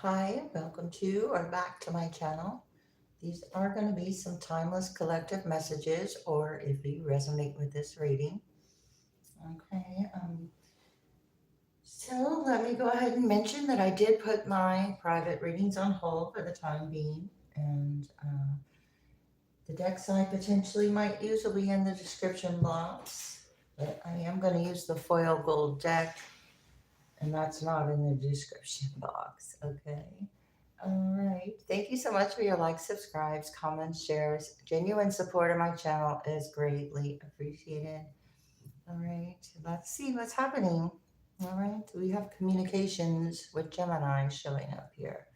Hi, welcome to or back to my channel. These are going to be some timeless collective messages, or if you resonate with this reading. Okay, so let me go ahead and mention that I did put my private readings on hold for the time being, and the decks I potentially might use will be in the description box. But I am going to use the foil gold deck, and that's not in the description box. Okay. All right. Thank you so much for your likes, subscribes, comments, shares. Genuine support of my channel is greatly appreciated. All right. Let's see what's happening. All right. We have communications with Gemini showing up here.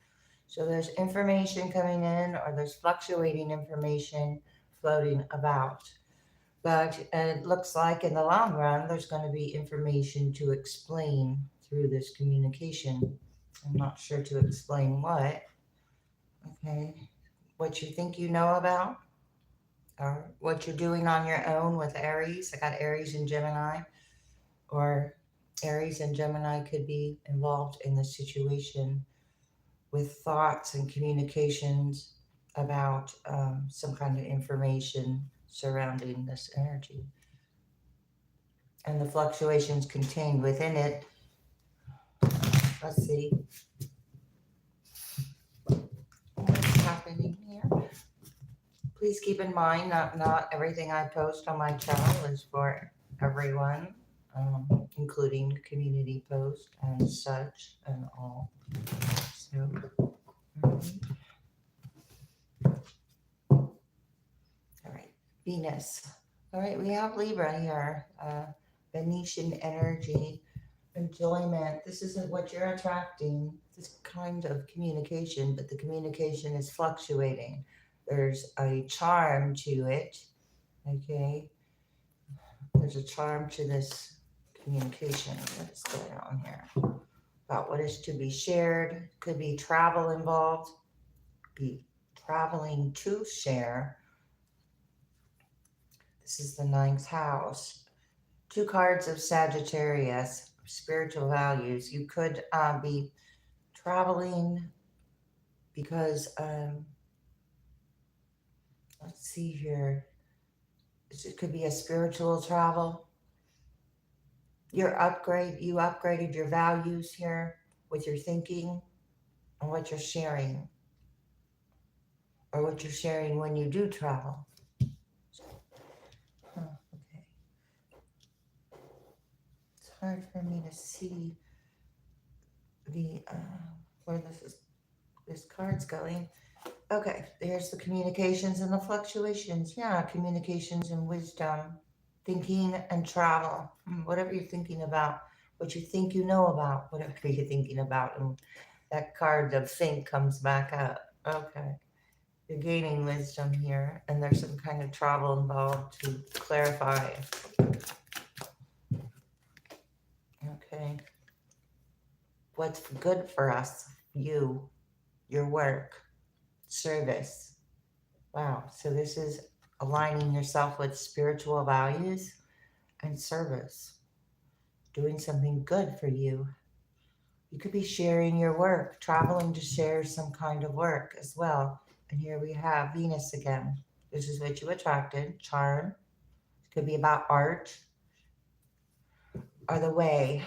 So there's information coming in, or there's fluctuating information floating about. But it looks like in the long run, there's going to be information to explain through this communication. I'm not sure to explain what. Okay. What you think you know about, or what you're doing on your own with Aries. I got Aries and Gemini, or Aries and Gemini could be involved in the situation with thoughts and communications about some kind of information surrounding this energy. And the fluctuations contained within it. Let's see what's happening here. Please keep in mind that not everything I post on my channel is for everyone, including community posts and such and all. So, all right, Venus. All right, we have Libra here, Venetian energy, enjoyment. This isn't what you're attracting, this kind of communication, but the communication is fluctuating. There's a charm to it, okay? There's a charm to this communication. What is going on here? About what is to be shared. Could be travel involved. Be traveling to share. This is the ninth house. Two cards of Sagittarius, spiritual values. You could be traveling because, let's see here. It could be a spiritual travel. You upgraded your values here with your thinking and what you're sharing, or what you're sharing when you do travel. Okay. It's hard for me to see the where this card's going. Okay, there's the communications and the fluctuations. Yeah, communications and wisdom, thinking and travel. Whatever you're thinking about, what you think you know about, whatever you're thinking about. And that card of think comes back up. Okay. You're gaining wisdom here, and there's some kind of travel involved to clarify. Okay. What's good for us, you, your work, service. Wow. So this is aligning yourself with spiritual values and service, doing something good for you. You could be sharing your work, traveling to share some kind of work as well. And here we have Venus again. This is what you attracted, charm. It could be about art or the way.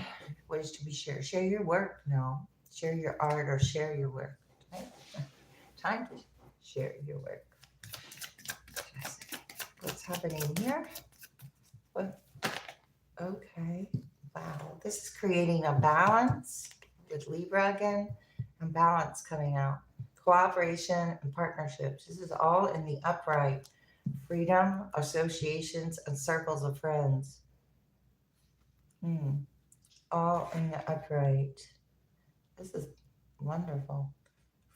What is to be shared? Share your work. No. Share your art or share your work. Right? Time to share your work. What's happening here? What? Okay. Wow. This is creating a balance with Libra again, and balance coming out. Cooperation and partnerships. This is all in the upright. Freedom, associations, and circles of friends. All in the upright. This is wonderful.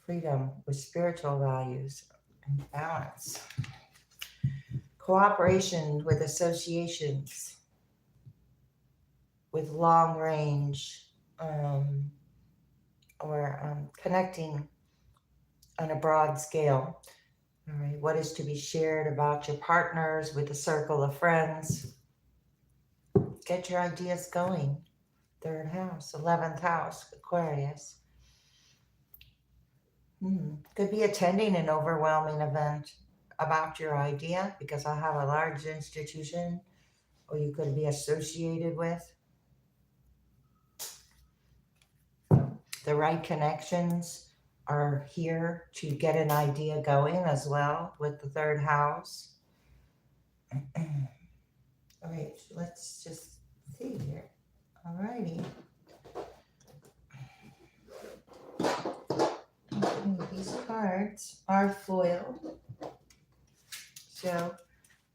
Freedom with spiritual values and balance. Cooperation with associations, with long range, or connecting on a broad scale. All right, what is to be shared about your partners with a circle of friends? Get your ideas going. Third house, 11th house, Aquarius. Could be attending an overwhelming event about your idea because I have a large institution, or you could be associated with the right connections are here to get an idea going as well with the third house. All right, let's just see here. All righty. These cards are foiled, so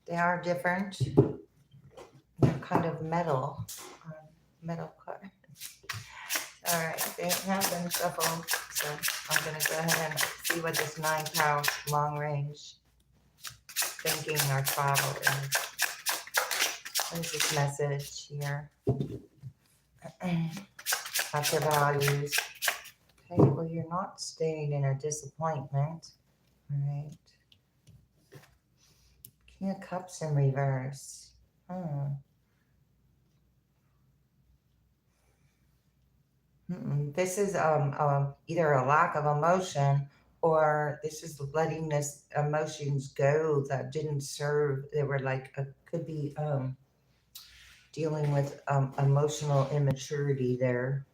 they are different. They're kind of metal cards. All right, they have been shuffled, so I'm going to go ahead and see what this ninth house long range thinking or travel is. What is this message here? That's your values. Okay, well, you're not staying in a disappointment. All right. King of Cups in reverse. This is either a lack of emotion, or this is letting this emotions go that didn't serve. They were like could be dealing with emotional immaturity there,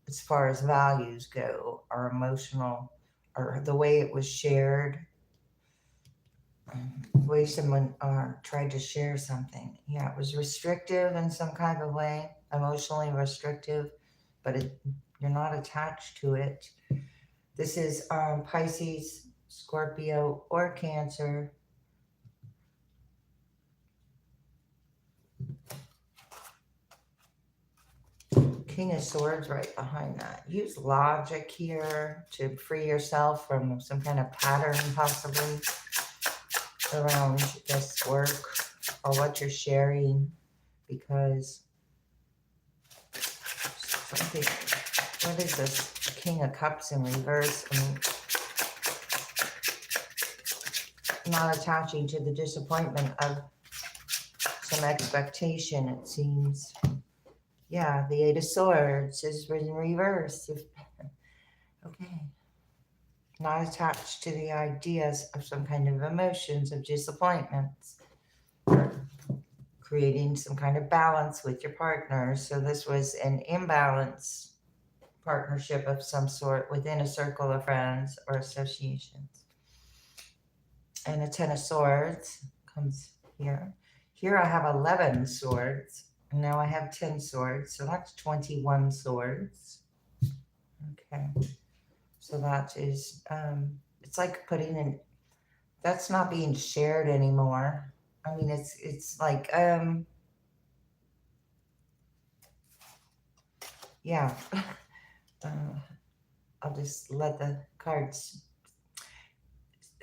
as far as values go, or emotional, or the way it was shared, the way someone tried to share something. Yeah, it was restrictive in some kind of way, emotionally restrictive, but you're not attached to it. This is Pisces, Scorpio, or Cancer. King of Swords right behind that. Use logic here to free yourself from some kind of pattern possibly around this work or what you're sharing, because something, what is this? King of Cups in reverse. I mean, not attaching to the disappointment of some expectation, it seems. Yeah, the Eight of Swords is in reverse. Okay. Not attached to the ideas of some kind of emotions of disappointments. Creating some kind of balance with your partner. So this was an imbalance partnership of some sort within a circle of friends or associations. And a Ten of Swords comes here. Here I have 11 swords. And now I have 10 swords. So that's 21 swords. Okay. So that is, it's like putting in, that's not being shared anymore. I mean, it's like, yeah. I'll just let the cards.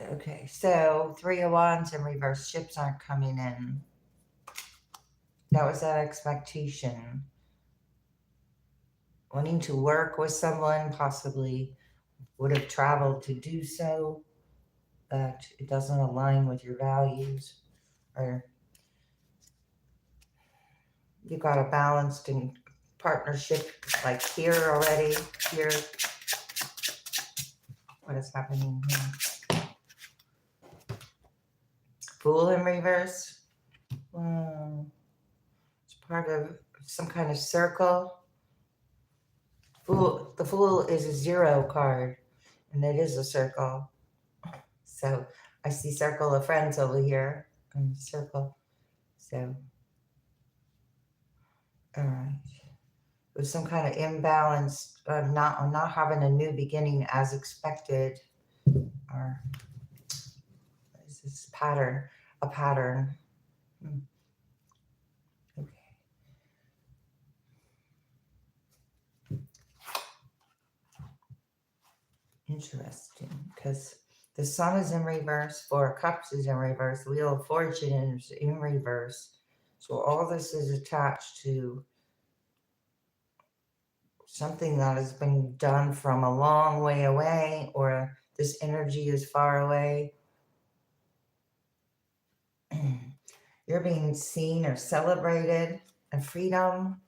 Okay, so Three of Wands in reverse. Ships aren't coming in. That was that expectation. Wanting to work with someone, possibly would have traveled to do so, but it doesn't align with your values, or you got a balanced in partnership like here already. Here, what is happening here? Fool in reverse. It's part of some kind of circle. Fool, the Fool is a 0 card, and it is a circle. So I see circle of friends over here in the circle. So, all right. With some kind of imbalance, not having a new beginning as expected, or what is this pattern? A pattern. Okay. Interesting, because the Sun is in reverse, Four of Cups is in reverse, Wheel of Fortune is in reverse. So all this is attached to something that has been done from a long way away, or this energy is far away. You're being seen or celebrated, and freedom.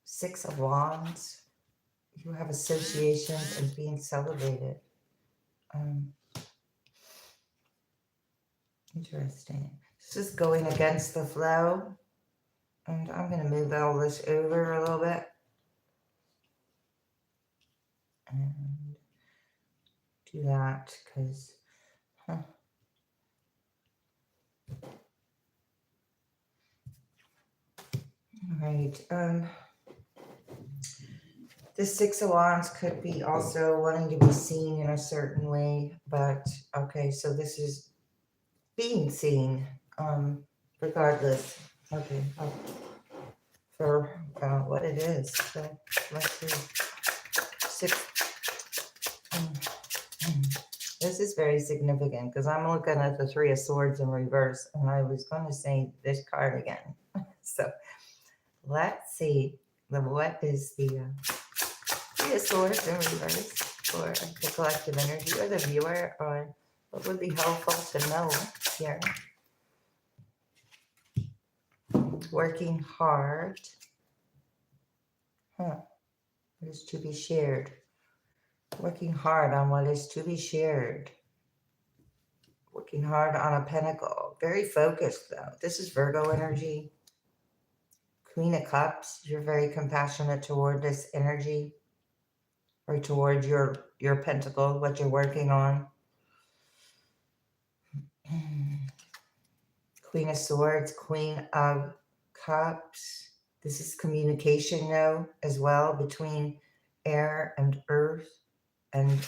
Six of Wands. You have associations and being celebrated. Interesting. This is going against the flow. And I'm going to move all this over a little bit. And do that because, all right. The Six of Wands could be also wanting to be seen in a certain way, but okay, so this is being seen, regardless. Okay, for what it is. So let's see. This is very significant because I'm looking at the Three of Swords in reverse, and I was going to say this card again. So let's see. What is the Three of Swords in reverse for the collective energy or the viewer, or what would be helpful to know here? Working hard. What is to be shared? Working hard on what is to be shared. Working hard on a pentacle. Very focused though. This is Virgo energy. Queen of Cups. You're very compassionate toward this energy, or toward your pentacle, what you're working on. Queen of Swords, Queen of Cups. This is communication though, as well, between air and earth, and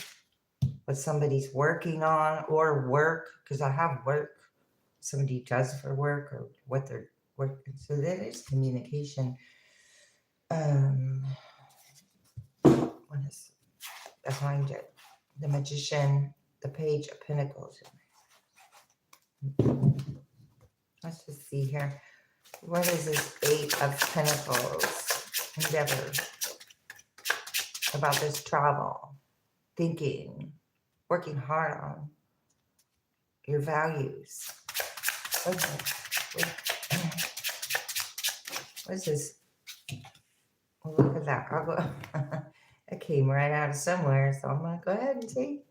what somebody's working on, or work, because I have work somebody does for work, or what they're working. So that is communication. What is behind it? The Magician, the Page of Pentacles. Let's just see here. What is this Eight of Pentacles endeavor about this travel, thinking, working hard on your values? Okay. What is this? Well, look at that. I'll go. It came right out of somewhere, so I'm going to go ahead and see.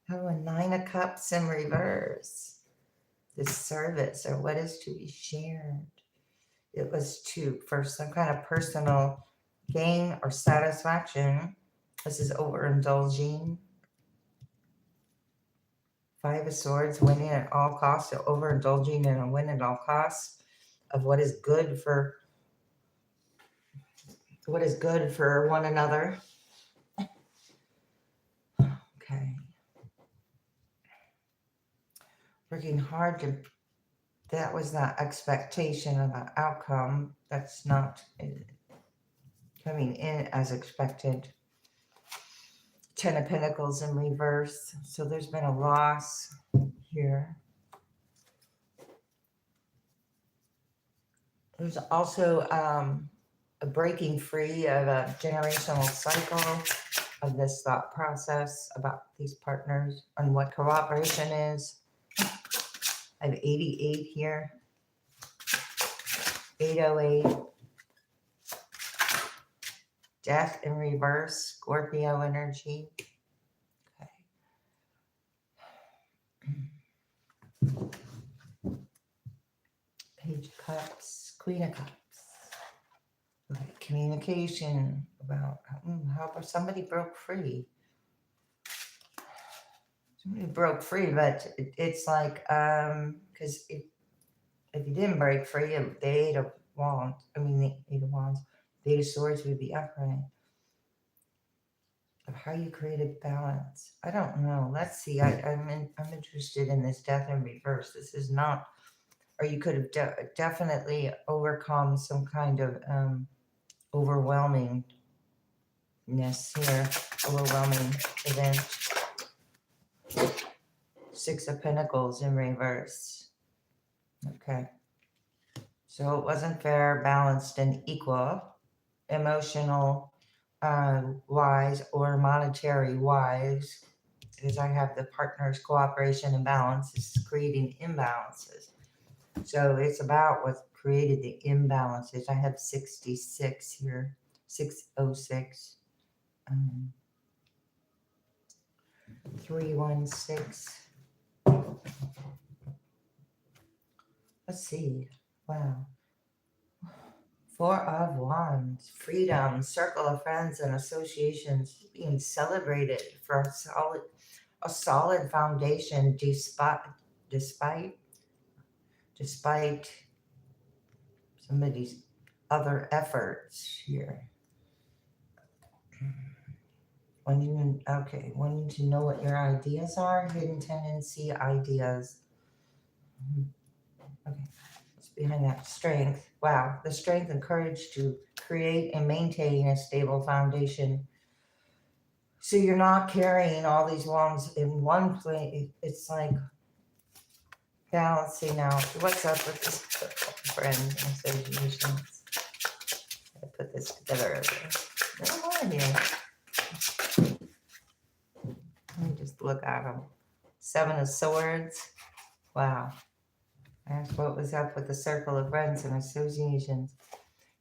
Oh, a Nine of Cups in reverse. This service, or what is to be shared. It was for some kind of personal gain or satisfaction. This is overindulging. Five of Swords, winning at all costs, so overindulging in a win at all costs of what is good for one another. Okay. Working hard to, that was not expectation of an outcome. That's not coming in as expected. Ten of Pentacles in reverse. So there's been a loss here. There's also a breaking free of a generational cycle of this thought process about these partners and what cooperation is. I have 88 here. 808. Death in reverse. Scorpio energy. Okay. Page of Cups. Queen of Cups. Okay. Communication about how somebody broke free. Somebody broke free, but it's like, because if you didn't break free, the Eight of Wands, the Eight of Wands, the Eight of Swords would be upright. Of how you created balance. I don't know. Let's see. I'm interested in this death in reverse. This is not, or you could have definitely overcome some kind of overwhelmingness here, overwhelming event. Six of Pentacles in reverse. Okay. So it wasn't fair, balanced, and equal, emotional wise or monetary wise, because I have the partners' cooperation and balance is creating imbalances. So it's about what created the imbalances. I have 66 here, 606. 316. Let's see. Wow. 4 of Wands. Freedom. Circle of friends and associations being celebrated for a solid foundation despite somebody's other efforts here. Wanting to know what your ideas are, hidden tendency, ideas. Okay, what's behind that? Strength. Wow, the strength and courage to create and maintain a stable foundation. So you're not carrying all these wands in one place. It's like, yeah, let's see now. What's up with this friend and associations? I put this together. No more here. Let me just look at them. 7 of Swords. Wow. That's what was up with the circle of friends and associations.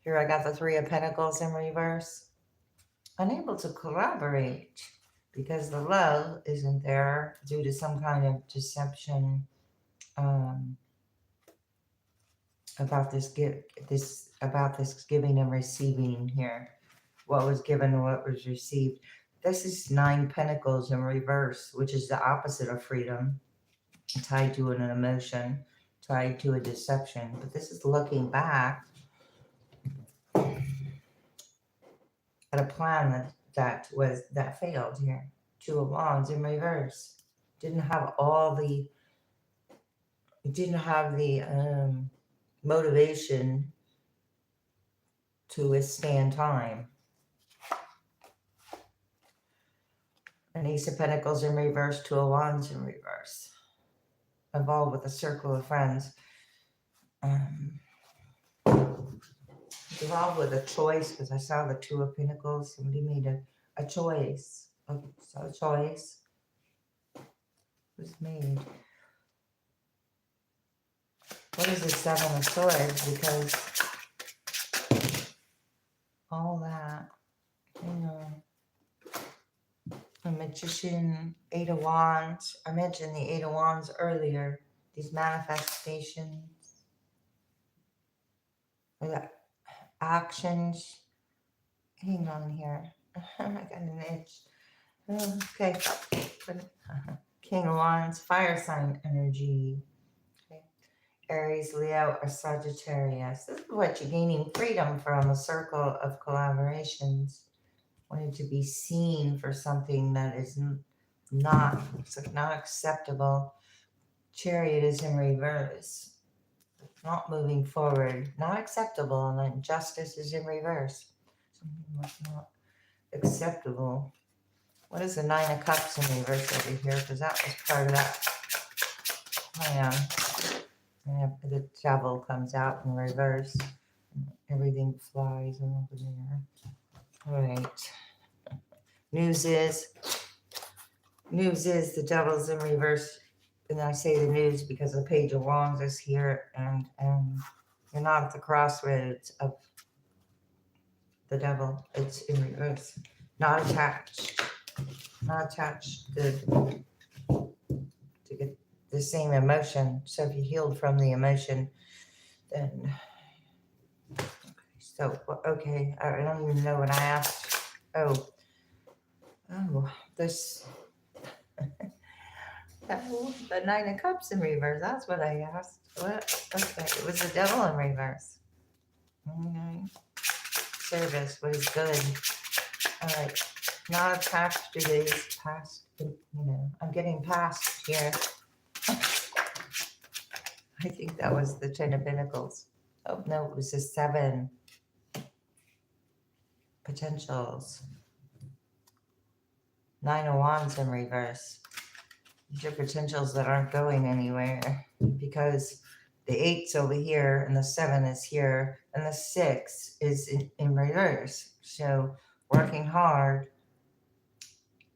Here I got the 3 of Pentacles in reverse. Unable to collaborate because the love isn't there due to some kind of deception about this giving and receiving here. What was given and what was received. This is 9 Pentacles in reverse, which is the opposite of freedom, tied to an emotion, tied to a deception. But this is looking back at a plan that failed here. 2 of Wands in reverse. Didn't have the motivation to withstand time. An Ace of Pentacles in reverse, 2 of Wands in reverse. Involved with a circle of friends. Involved with a choice, because I saw the 2 of Pentacles. Somebody made a choice. So a choice was made. What is the 7 of Swords? Because all that, a Magician, 8 of Wands. I mentioned the 8 of Wands earlier. These manifestations, the actions. Hang on here. I got an itch. Okay. King of Wands, fire sign energy. Okay. Aries, Leo, or Sagittarius. This is what you're gaining freedom from, a circle of collaborations. Wanting to be seen for something that is not acceptable. Chariot is in reverse. Not moving forward. Not acceptable. And then Justice is in reverse. Something that's not acceptable. What is the 9 of Cups in reverse over here? Because that was part of that plan. And the Devil comes out in reverse. Everything flies over there. All right. News is the Devil's in reverse. And I say the news because the Page of Wands is here. And you're not at the crossroads of the Devil. It's in reverse. Not attached. Not attached to get the same emotion. So if you healed from the emotion, then okay. I don't even know what I asked. Oh, this. The 9 of Cups in reverse. That's what I asked. What? Okay, it was the Devil in reverse. Okay. Service. What is good? All right. Not attached to these past. I'm getting past here. I think that was the 10 of Pentacles. Oh no, it was the 7 potentials. 9 of Wands in reverse. These are potentials that aren't going anywhere because the 8's over here and the 7 is here and the 6 is in reverse. So working hard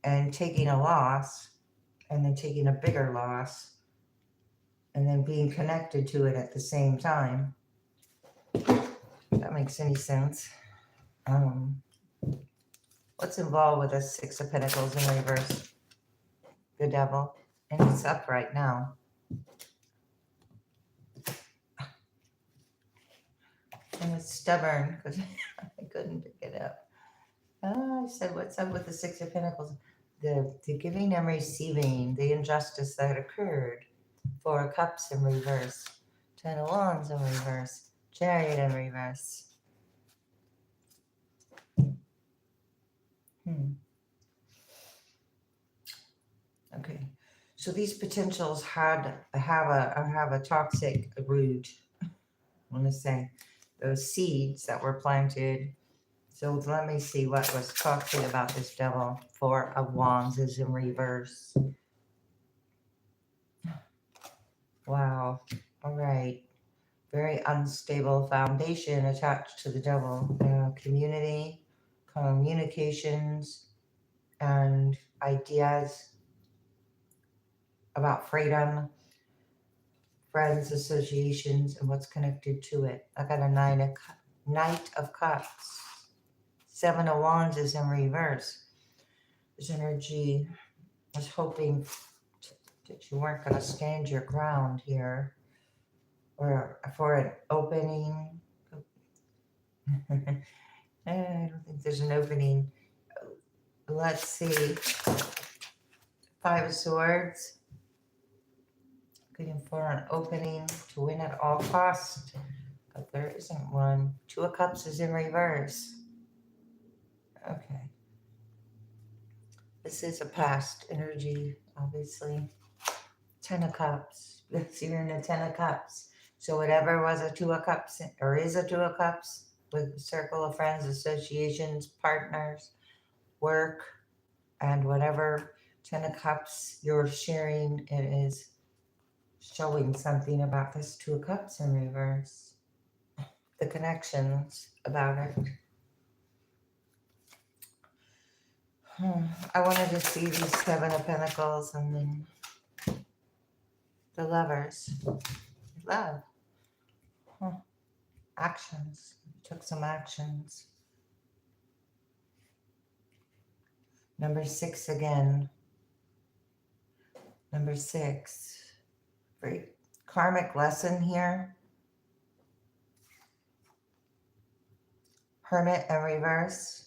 and taking a loss and then taking a bigger loss and then being connected to it at the same time. If that makes any sense. What's involved with the Six of Pentacles in reverse? The Devil. And it's up right now. And it's stubborn because I couldn't pick it up. I said, what's up with the Six of Pentacles? The giving and receiving, the injustice that occurred. Four of Cups in reverse. Ten of Wands in reverse. Chariot in reverse. Okay. So these potentials have a toxic root. I want to say those seeds that were planted. So let me see what was toxic about this Devil. Four of Wands is in reverse. Wow. All right. Very unstable foundation attached to the Devil. Community, communications, and ideas about freedom, friends, associations, and what's connected to it. I got a Knight of Cups. Seven of Wands is in reverse. This energy is hoping that you weren't going to stand your ground here, or for an opening. I don't think there's an opening. Let's see. Five of Swords. Looking for an opening to win at all costs, but there isn't one. Two of Cups is in reverse. Okay. This is a past energy, obviously. Ten of Cups. Yes, you're in a Ten of Cups. So whatever was a Two of Cups, or is a Two of Cups, with a circle of friends, associations, partners, work, and whatever Ten of Cups you're sharing, it is showing something about this Two of Cups in reverse. The connections about it. I wanted to see these Seven of Pentacles and then the Lovers. Love. Actions. Took some actions. Number 6 again. Number 6. Very karmic lesson here. Hermit in reverse.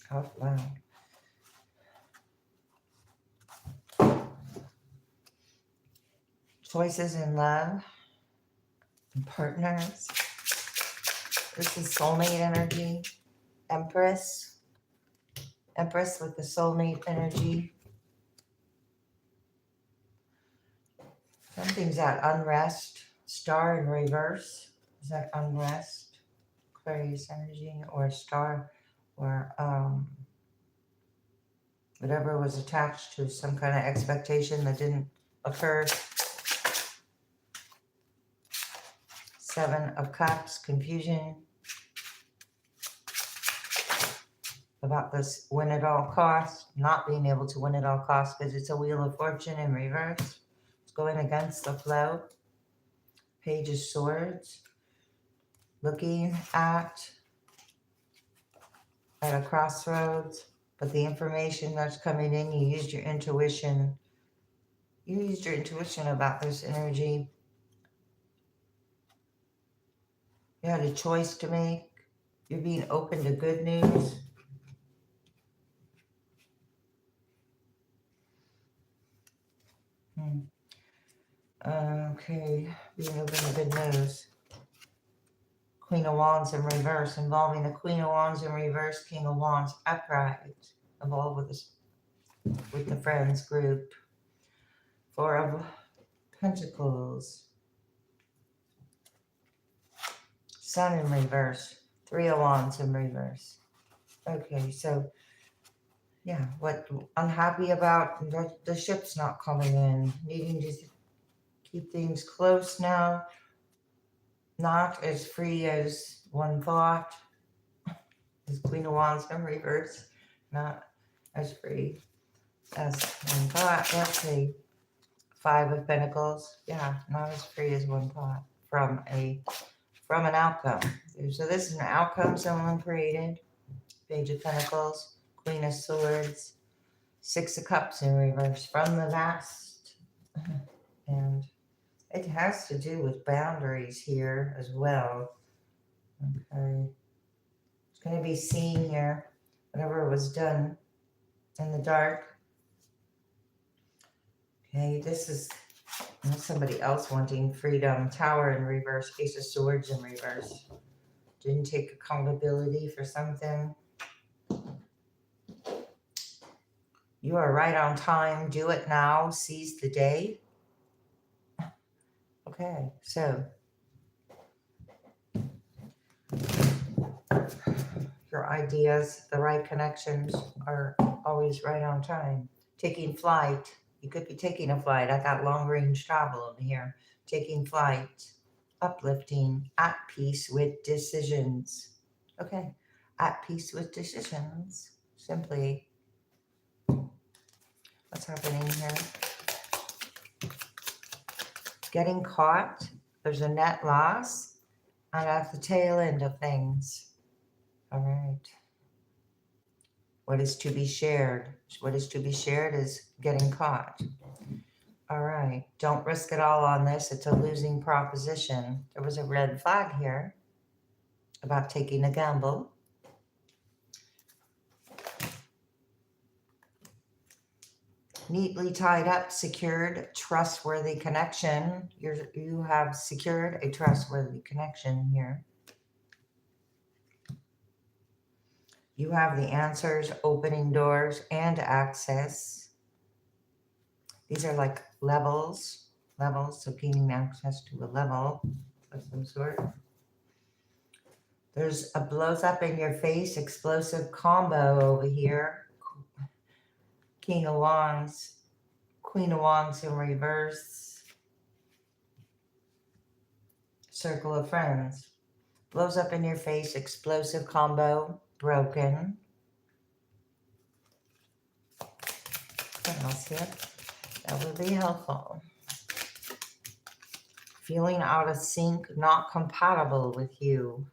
Oh, wow. Choices in love and partners. This is soulmate energy. Empress. Empress with the soulmate energy. Something's at unrest. Star in reverse. Is that unrest? Aquarius energy or star or whatever was attached to some kind of expectation that didn't occur. Seven of Cups, confusion about this win at all costs, not being able to win at all costs because it's a Wheel of Fortune in reverse. It's going against the flow. Page of Swords, looking at a crossroads, but the information that's coming in, you used your intuition. You used your intuition about this energy. You had a choice to make. You're being open to good news. Okay, being open to good news. Queen of Wands in reverse, involving the Queen of Wands in reverse, King of Wands upright, involved with the friends group. Four of Pentacles. Sun in reverse. Three of Wands in reverse. Okay, so yeah, what unhappy about the ship's not coming in. Needing to keep things close now. Not as free as one thought. Is Queen of Wands in reverse. Not as free as one thought. Let's see. Five of Pentacles. Yeah, not as free as one thought. From a from an outcome. So this is an outcome someone created. Page of Pentacles, Queen of Swords, Six of Cups in reverse from the past. And it has to do with boundaries here as well. Okay. It's going to be seen here, whatever was done in the dark. Okay, this is somebody else wanting freedom. Tower in reverse, Ace of Swords in reverse. Didn't take accountability for something. You are right on time. Do it now. Seize the day. Okay, so your ideas, the right connections are always right on time. Taking flight. You could be taking a flight. I got long range travel over here. Taking flight. Uplifting. At peace with decisions. Okay. At peace with decisions. Simply. What's happening here? Getting caught. There's a net loss. And at the tail end of things. All right. What is to be shared? What is to be shared is getting caught. All right. Don't risk it all on this. It's a losing proposition. There was a red flag here about taking a gamble. Neatly tied up, secured, trustworthy connection. You have secured a trustworthy connection here. You have the answers, opening doors, and access. These are like levels, so gaining access to a level of some sort. There's a blows up in your face, explosive combo over here. King of Wands, Queen of Wands in reverse. Circle of Friends. Blows up in your face, explosive combo, broken. What else here? That would be helpful. Feeling out of sync, not compatible with you.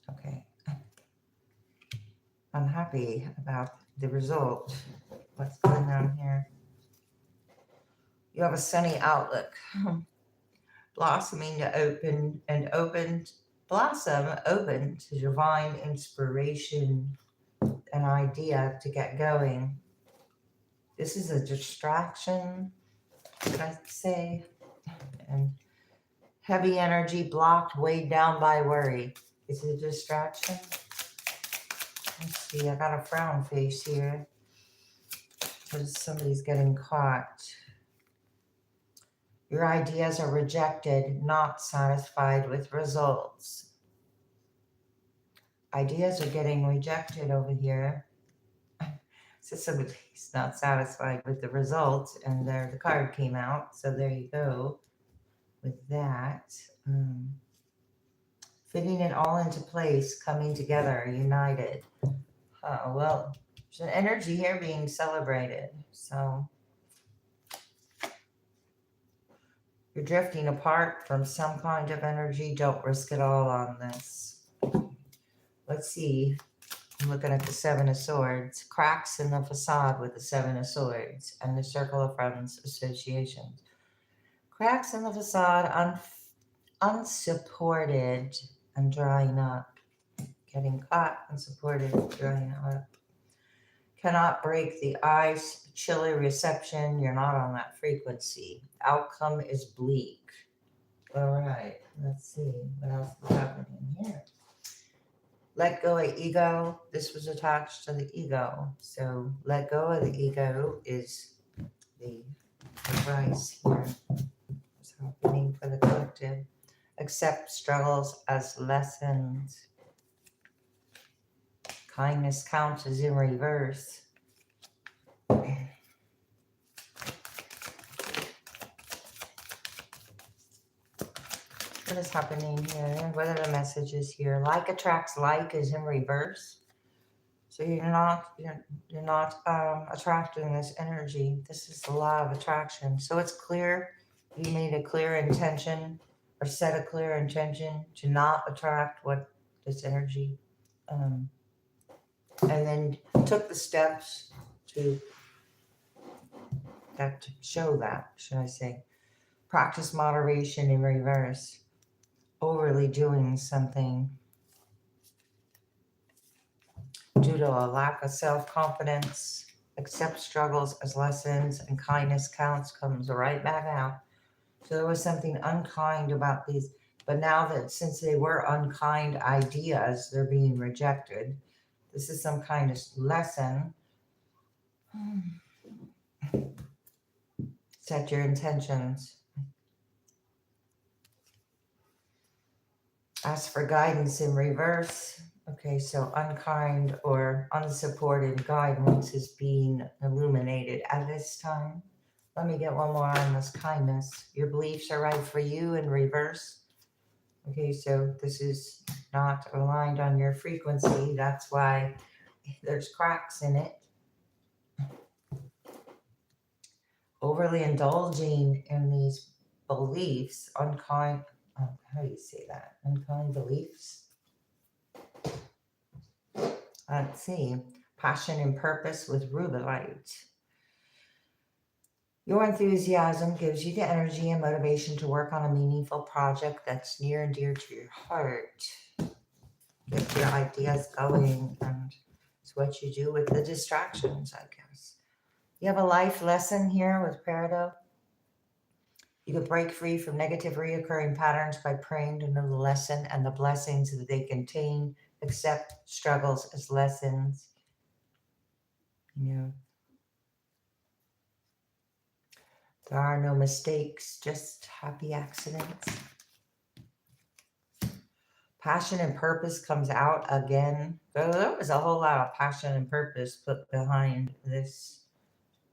Okay. I'm happy about the result. What's going on here? You have a sunny outlook. Blossoming to open and opened. Blossom open to divine inspiration, an idea to get going. This is a distraction, should I say? And heavy energy blocked, weighed down by worry. Is it a distraction? Let's see, I got a frown face here. Because somebody's getting caught. Your ideas are rejected, not satisfied with results. Ideas are getting rejected over here. So somebody's not satisfied with the results, and there the card came out. So there you go with that. Fitting it all into place, coming together, united. Well, there's an energy here being celebrated. So you're drifting apart from some kind of energy. Don't risk it all on this. Let's see. I'm looking at the Seven of Swords. Cracks in the facade with the Seven of Swords and the Circle of Friends associations. Cracks in the facade, unsupported and drying up. Getting caught, unsupported, drying up. Cannot break the ice, chilly reception. You're not on that frequency. Outcome is bleak. All right, let's see what else is happening here. Let go of ego. This was attached to the ego. So let go of the ego is the advice here. What's happening for the collective. Accept struggles as lessons. Kindness counts as in reverse. What is happening here? What are the messages here? Like attracts like is in reverse. So you're not attracting this energy. This is the law of attraction. So it's clear. You made a clear intention or set a clear intention to not attract what this energy, and then took the steps to show that, should I say, practice moderation in reverse, overly doing something due to a lack of self-confidence, accept struggles as lessons, and kindness counts comes right back out. So there was something unkind about these, but now that since they were unkind ideas, they're being rejected. This is some kind of lesson. Set your intentions. Ask for guidance in reverse. Okay, so unkind or unsupported guidance is being illuminated at this time. Let me get one more on this kindness. Your beliefs are right for you in reverse. Okay, so this is not aligned on your frequency. That's why there's cracks in it. Overly indulging in these beliefs, unkind, how do you say that? Unkind beliefs? Let's see. Passion and purpose with rubellite. Your enthusiasm gives you the energy and motivation to work on a meaningful project that's near and dear to your heart. Get your ideas going, and it's what you do with the distractions, I guess. You have a life lesson here with Peridot. You can break free from negative reoccurring patterns by praying to know the lesson and the blessings that they contain. Accept struggles as lessons. You know, there are no mistakes, just happy accidents. Passion and purpose comes out again. So there was a whole lot of passion and purpose put behind this,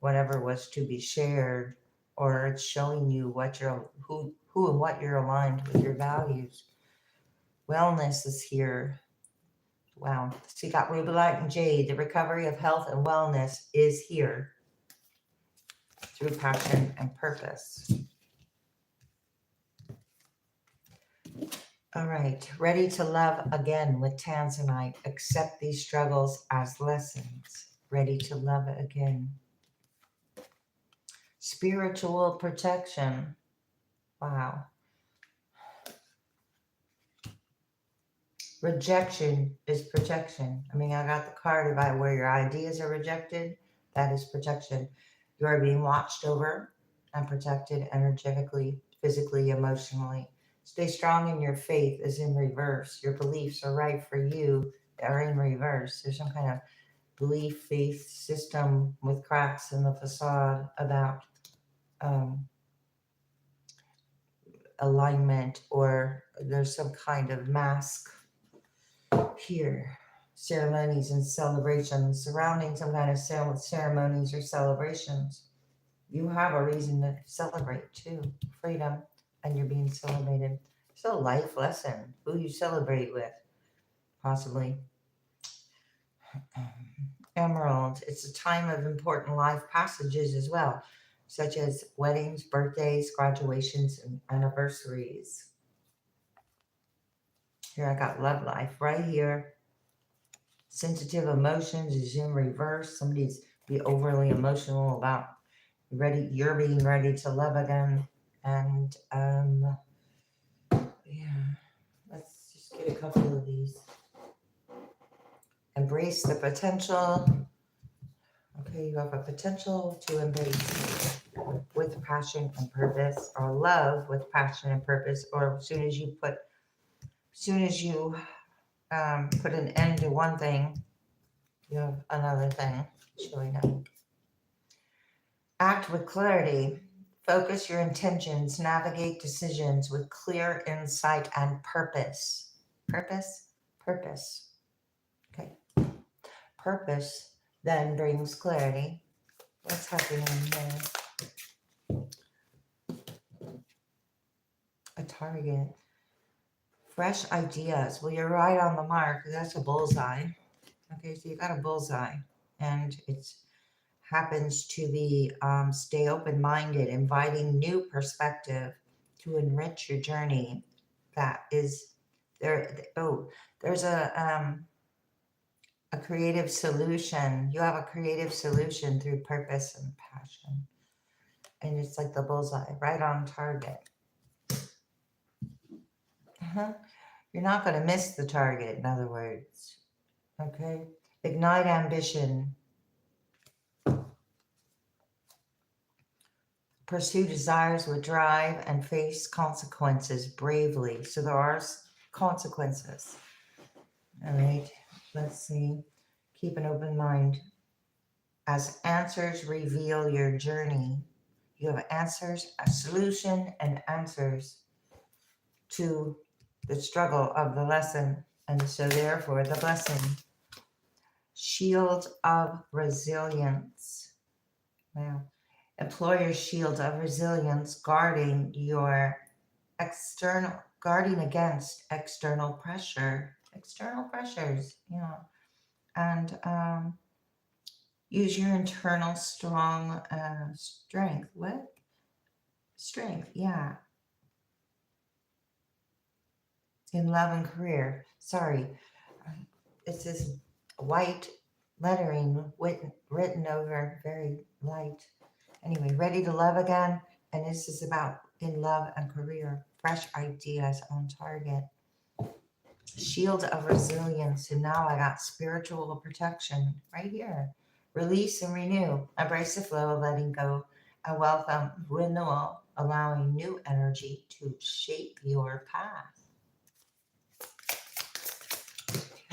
whatever was to be shared, or it's showing you what you're, who and what you're aligned with your values. Wellness is here. Wow. So you got rubellite and jade. The recovery of health and wellness is here through passion and purpose. All right. Ready to love again with Tanzanite. Accept these struggles as lessons. Ready to love again. Spiritual protection. Wow. Rejection is protection. I mean, I got the card about where your ideas are rejected. That is protection. You are being watched over and protected energetically, physically, emotionally. Stay strong in your faith is in reverse. Your beliefs are right for you. Are in reverse. There's some kind of belief, faith system with cracks in the facade about alignment, or there's some kind of mask here. Ceremonies and celebrations surrounding some kind of ceremonies or celebrations. You have a reason to celebrate too. Freedom, and you're being celebrated. It's a life lesson. Who you celebrate with, possibly. Emerald, it's a time of important life passages as well, such as weddings, birthdays, graduations, and anniversaries. Here I got love life right here. Sensitive emotions is in reverse. Somebody's be overly emotional about you're being ready to love again. And yeah, let's just get a couple of these. Embrace the potential. Okay, you have a potential to embrace with passion and purpose, or love with passion and purpose, or as soon as you put an end to one thing, you have another thing showing up. Act with clarity. Focus your intentions. Navigate decisions with clear insight and purpose. Purpose? Purpose. Okay. Purpose then brings clarity. What's happening here? A target. Fresh ideas. Well, you're right on the mark. That's a bullseye. Okay, so you got a bullseye, and it happens to be stay open-minded, inviting new perspective to enrich your journey. That is there. Oh, there's a creative solution. You have a creative solution through purpose and passion. And it's like the bullseye, right on target. You're not going to miss the target, in other words. Okay? Ignite ambition. Pursue desires with drive and face consequences bravely. So there are consequences. All right? Let's see. Keep an open mind. As answers reveal your journey, you have answers, a solution, and answers to the struggle of the lesson. And so therefore the blessing. Shield of resilience. Wow. Employ your shield of resilience, guarding against external pressures, and use your internal strong strength. What? Strength, yeah. In love and career. Sorry. It's this white lettering written over, very light. Anyway, ready to love again. And this is about in love and career. Fresh ideas on target. Shield of resilience. And now I got spiritual protection right here. Release and renew. Embrace the flow of letting go. And welcome renewal, allowing new energy to shape your path.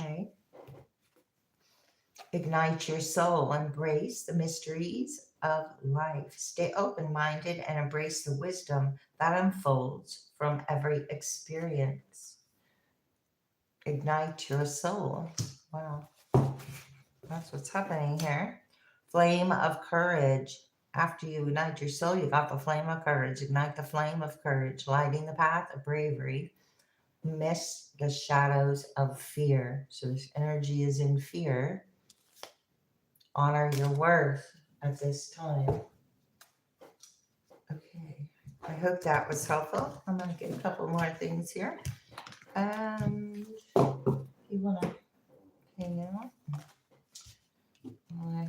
Okay. Ignite your soul. Embrace the mysteries of life. Stay open-minded and embrace the wisdom that unfolds from every experience. Ignite your soul. Wow. That's what's happening here. Flame of courage. After you ignite your soul, you got the flame of courage. Ignite the flame of courage, lighting the path of bravery. Miss the shadows of fear. So this energy is in fear. Honor your worth at this time. Okay, I hope that was helpful. I'm going to get a couple more things here. And you want to hang out while I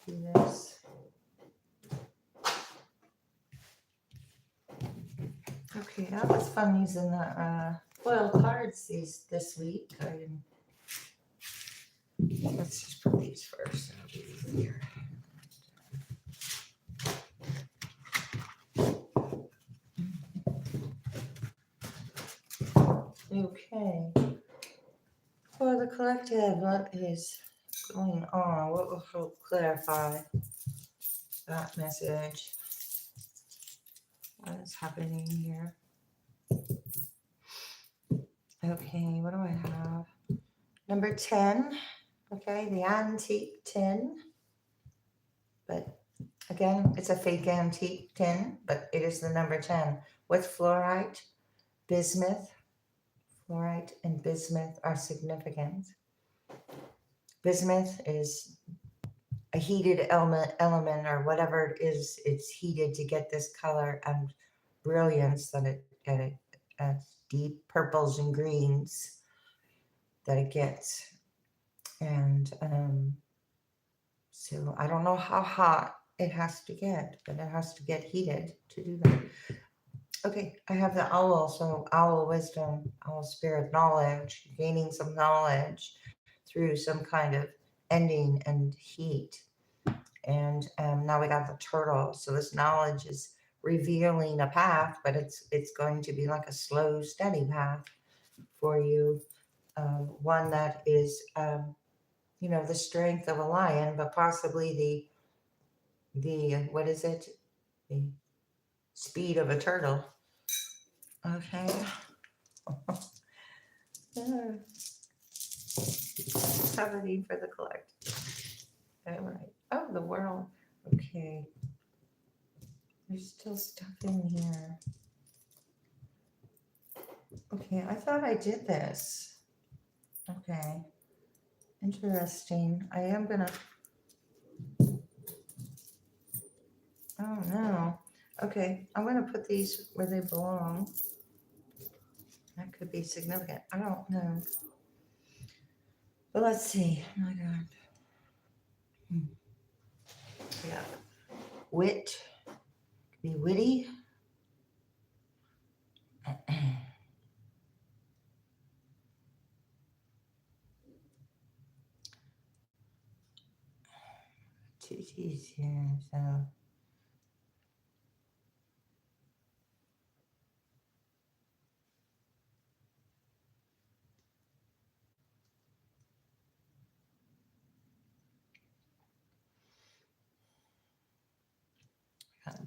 do this. Okay, that was fun using the foil cards this week. Let's just put these first. I'll do these here. Okay. For the collective, what is going on? What will help clarify that message? What is happening here? Okay, what do I have? Number 10. Okay, the antique tin. But again, it's a fake antique tin, but it is the number 10 with fluorite, bismuth. Fluorite and bismuth are significant. Bismuth is a heated element or whatever it is, it's heated to get this color and brilliance that it deep purples and greens that it gets. And so I don't know how hot it has to get, but it has to get heated to do that. Okay, I have the owl, so owl wisdom, owl spirit, knowledge, gaining some knowledge through some kind of ending and heat. And now we got the turtle. So this knowledge is revealing a path, but it's going to be like a slow, steady path for you. One that is, the strength of a lion, but possibly the what is it? The speed of a turtle. Okay. Happening for the collective. All right. Oh, the world. Okay. There's still stuff in here. Okay, I thought I did this. Okay. Interesting. I am gonna. Oh no. Okay, I'm going to put these where they belong. That could be significant. I don't know. But let's see. Oh my God. Yeah. Wit. Be witty. Two T's here. So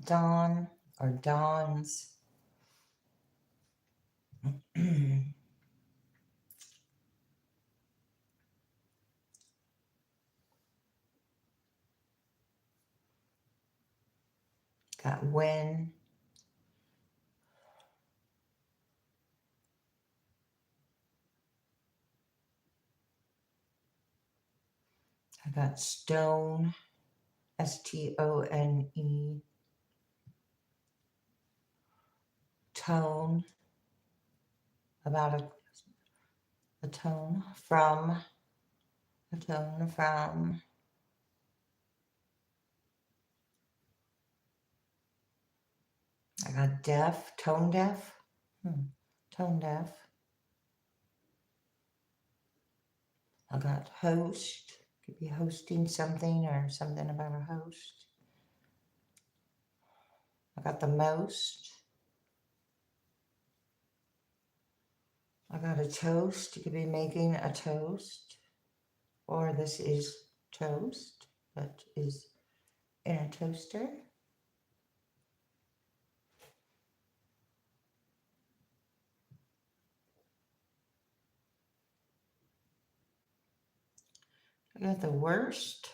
Dawn or Dawns. Got when. I got stone. Stone. Tone. About a tone from. A tone from. I got deaf. Tone deaf. Tone deaf. I got host. Could be hosting something or something about a host. I got the most. I got a toast. You could be making a toast. Or this is toast, but is in a toaster. I got the worst.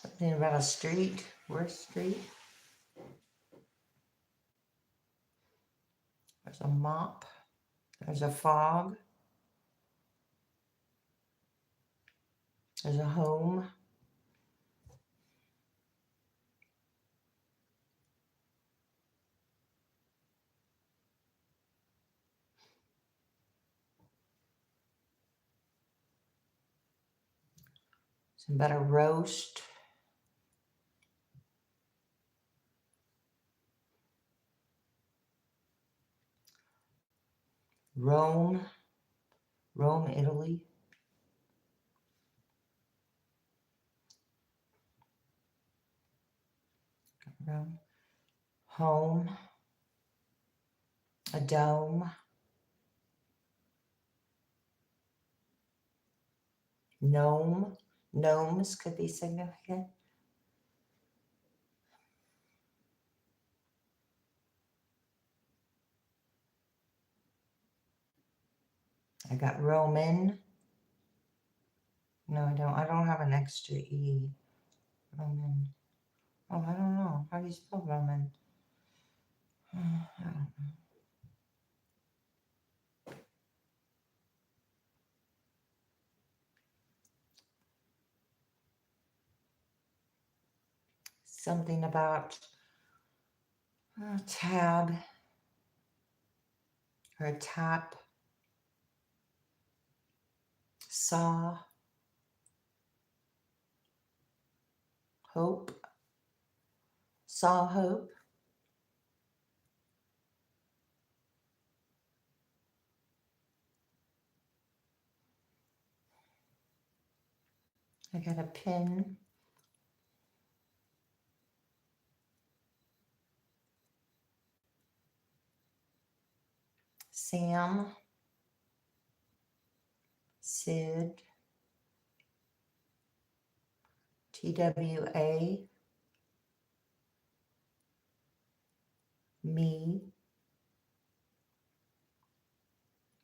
Something about a street. Worst street. There's a mop. There's a fog. There's a home. Some about a roast. Rome. Rome, Italy. Rome. Home. A dome. Gnome. Gnomes could be significant. I got Roman. No, I don't. I don't have an extra E. Roman. Oh, I don't know. How do you spell Roman? I don't know. Something about a tab or a tap. Saw. Hope. Saw hope. I got a pin. Sam. Sid. TWA. Me.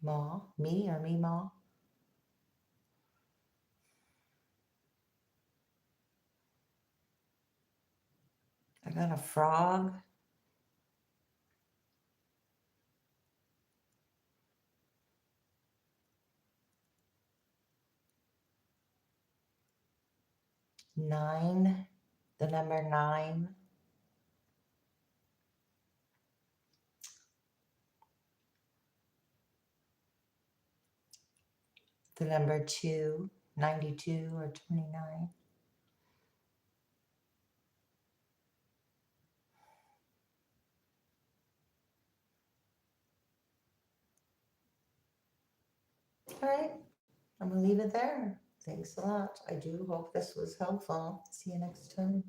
Ma. Me or me, ma. I got a frog. 9, the number 9, the number 2, 92 or 29. All right, I'm gonna leave it there. Thanks a lot. I do hope this was helpful. See you next time.